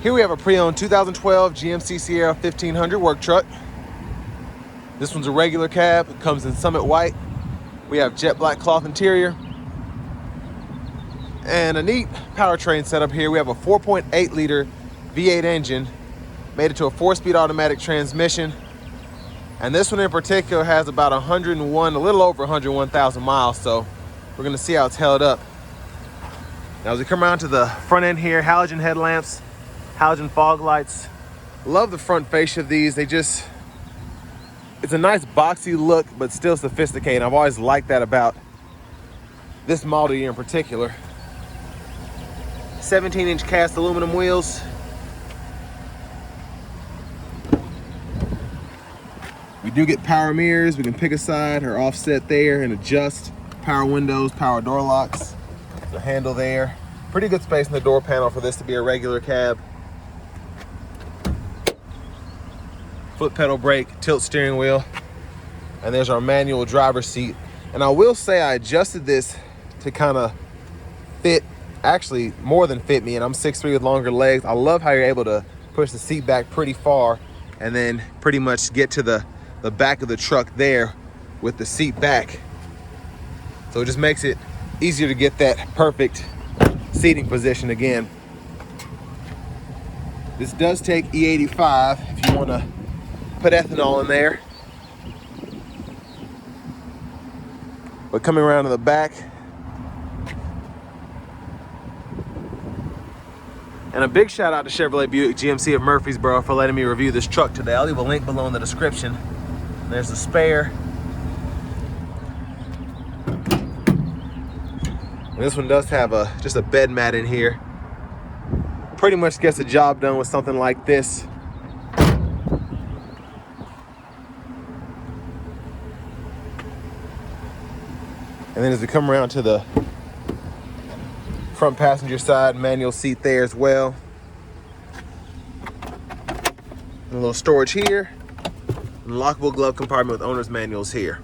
Here we have a pre-owned 2012 GMC Sierra 1500 work truck. This one's a regular cab. It comes in Summit White. We have jet black cloth interior. And a neat powertrain setup here. We have a 4.8 liter V8 engine, made it to a 4-speed automatic transmission. And this one in particular has about a little over 101,000 miles. So we're gonna see how it's held up. Now as we come around to the front end here, halogen headlamps, halogen fog lights. Love the front fascia of these. It's a nice boxy look, but still sophisticated. I've always liked that about this model year in particular. 17-inch cast aluminum wheels. We do get power mirrors. We can pick a side or offset there and adjust. Power windows, power door locks. The handle there. Pretty good space in the door panel for this to be a regular cab. Foot pedal brake, tilt steering wheel. And there's our manual driver's seat. And I will say I adjusted this to kind of fit, actually more than fit me, and I'm 6'3" with longer legs. I love how you're able to push the seat back pretty far and then pretty much get to the back of the truck there with the seat back. So it just makes it easier to get that perfect seating position again. This does take E85 if you want to put ethanol in there. But coming around to the back, and a big shout out to Chevrolet Buick GMC of Murfreesboro for letting me review this truck today. I'll leave a link below in the description. There's the spare. And this one does have just a bed mat in here. Pretty much gets the job done with something like this. And then as we come around to the front passenger side, manual seat there as well. And a little storage here. And lockable glove compartment with owner's manuals here.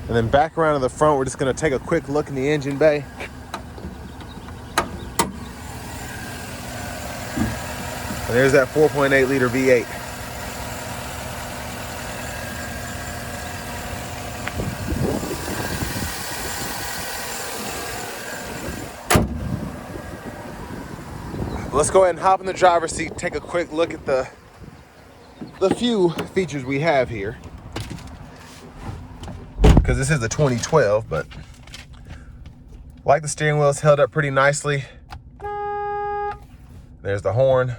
And then back around to the front, we're just gonna take a quick look in the engine bay. And there's that 4.8 liter V8. Let's go ahead and hop in the driver's seat, take a quick look at the few features we have here. Because this is a 2012, but like the steering wheel is held up pretty nicely. There's the horn.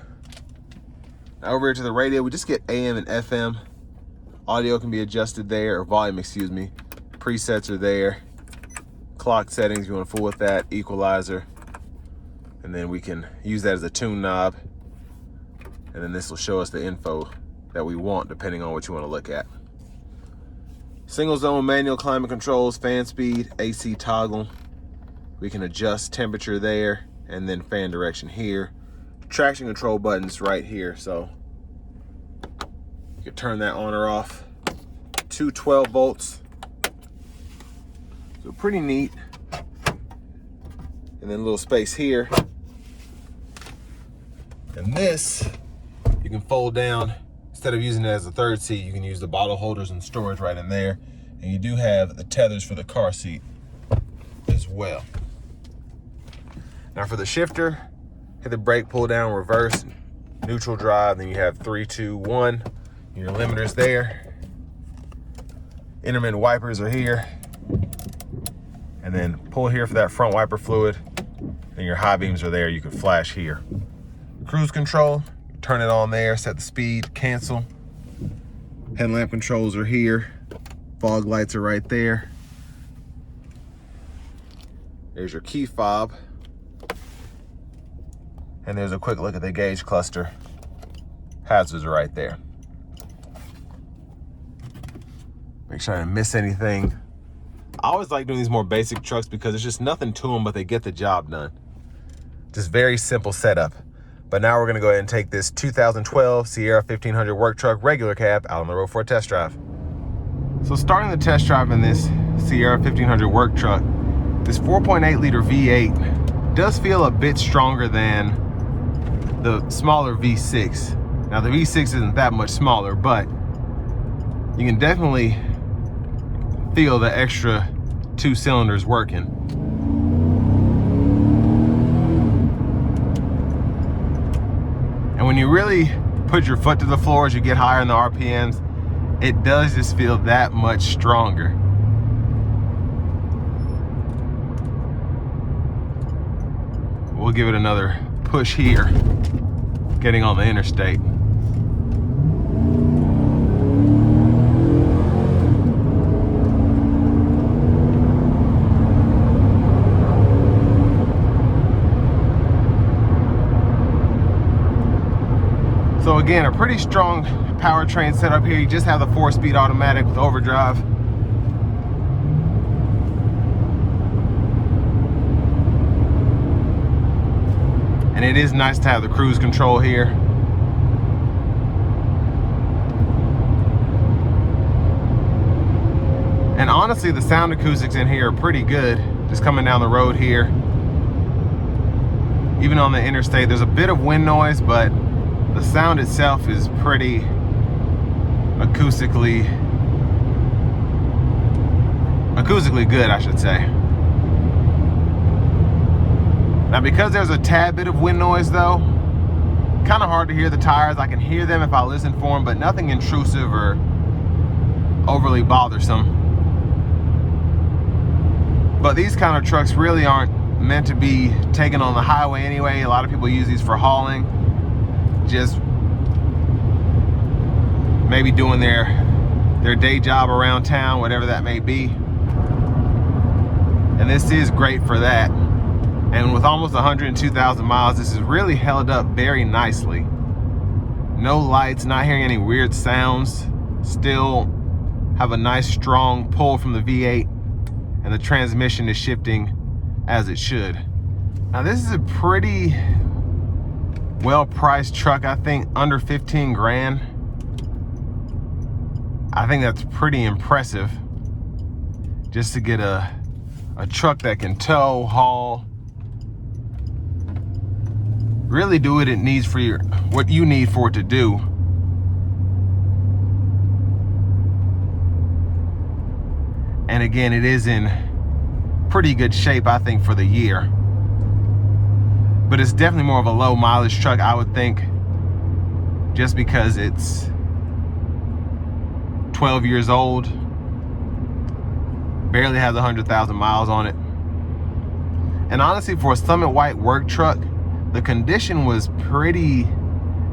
Now over here to the radio, we just get AM and FM. Audio can be adjusted there, or volume, excuse me. Presets are there. Clock settings, you want to fool with that. Equalizer. And then we can use that as a tune knob. And then this will show us the info that we want depending on what you want to look at. Single zone manual climate controls, fan speed, AC toggle. We can adjust temperature there and then fan direction here. Traction control buttons right here. So you can turn that on or off. Two 12 volts. So pretty neat. And then a little space here. And this, you can fold down. Instead of using it as a third seat, you can use the bottle holders and storage right in there. And you do have the tethers for the car seat as well. Now for the shifter, hit the brake, pull down, reverse, neutral drive. Then you have 3, 2, 1. Your limiters there. Intermittent wipers are here. And then pull here for that front wiper fluid. And your high beams are there. You can flash here. Cruise control, turn it on there, set the speed, cancel. Headlamp controls are here. Fog lights are right there. There's your key fob. And there's a quick look at the gauge cluster. Hazards are right there. Make sure I didn't miss anything. I always like doing these more basic trucks because there's just nothing to them, but they get the job done. Just very simple setup. But now we're gonna go ahead and take this 2012 Sierra 1500 work truck regular cab out on the road for a test drive. So starting the test drive in this Sierra 1500 work truck, This 4.8 liter V8 does feel a bit stronger than the smaller V6. Now the V6 isn't that much smaller, but you can definitely feel the extra 2 cylinders working. And when you really put your foot to the floor as you get higher in the RPMs, it does just feel that much stronger. We'll give it another push here, getting on the interstate. So again, a pretty strong powertrain setup here. You just have the 4-speed automatic with overdrive. And it is nice to have the cruise control here. And honestly, the sound acoustics in here are pretty good. Just coming down the road here. Even on the interstate, there's a bit of wind noise, but the sound itself is pretty acoustically good, I should say. Now, because there's a tad bit of wind noise though, kind of hard to hear the tires. I can hear them if I listen for them, but nothing intrusive or overly bothersome. But these kind of trucks really aren't meant to be taken on the highway anyway. A lot of people use these for hauling, just maybe doing their day job around town, whatever that may be. And this is great for that. And with almost 102,000 miles, this is really held up very nicely. No lights, not hearing any weird sounds. Still have a nice strong pull from the V8, and the transmission is shifting as it should. Now this is a pretty well-priced truck. I think under 15 grand. I think that's pretty impressive just to get a truck that can tow, haul, really do what it needs for what you need for it to do. And again, it is in pretty good shape, I think, for the year. But it's definitely more of a low mileage truck, I would think, just because it's 12 years old, barely has 100,000 miles on it. And honestly, for a Summit White work truck, the condition was pretty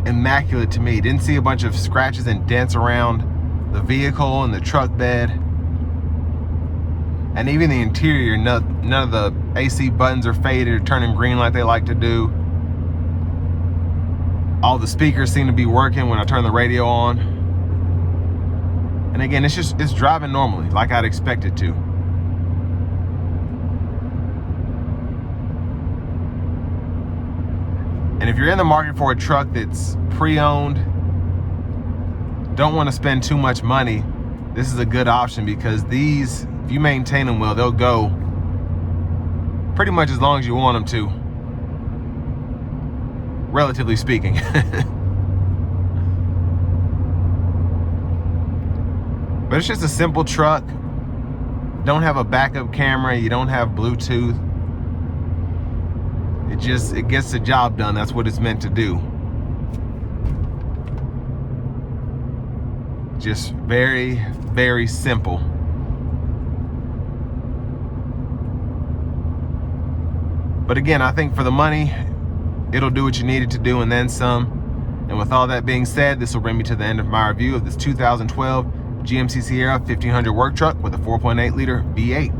immaculate to me. Didn't see a bunch of scratches and dents around the vehicle and the truck bed. And even the interior, none of the AC buttons are faded or turning green like they like to do. All the speakers seem to be working when I turn the radio on. And again, it's driving normally, like I'd expect it to. And if you're in the market for a truck that's pre-owned, don't want to spend too much money, this is a good option, because these, if you maintain them well, they'll go pretty much as long as you want them to, relatively speaking. But it's just a simple truck. Don't have a backup camera, you don't have Bluetooth. It gets the job done. That's what it's meant to do. Just very, very simple. But again, I think for the money, it'll do what you need it to do and then some. And with all that being said, this will bring me to the end of my review of this 2012 GMC Sierra 1500 work truck with a 4.8 liter V8.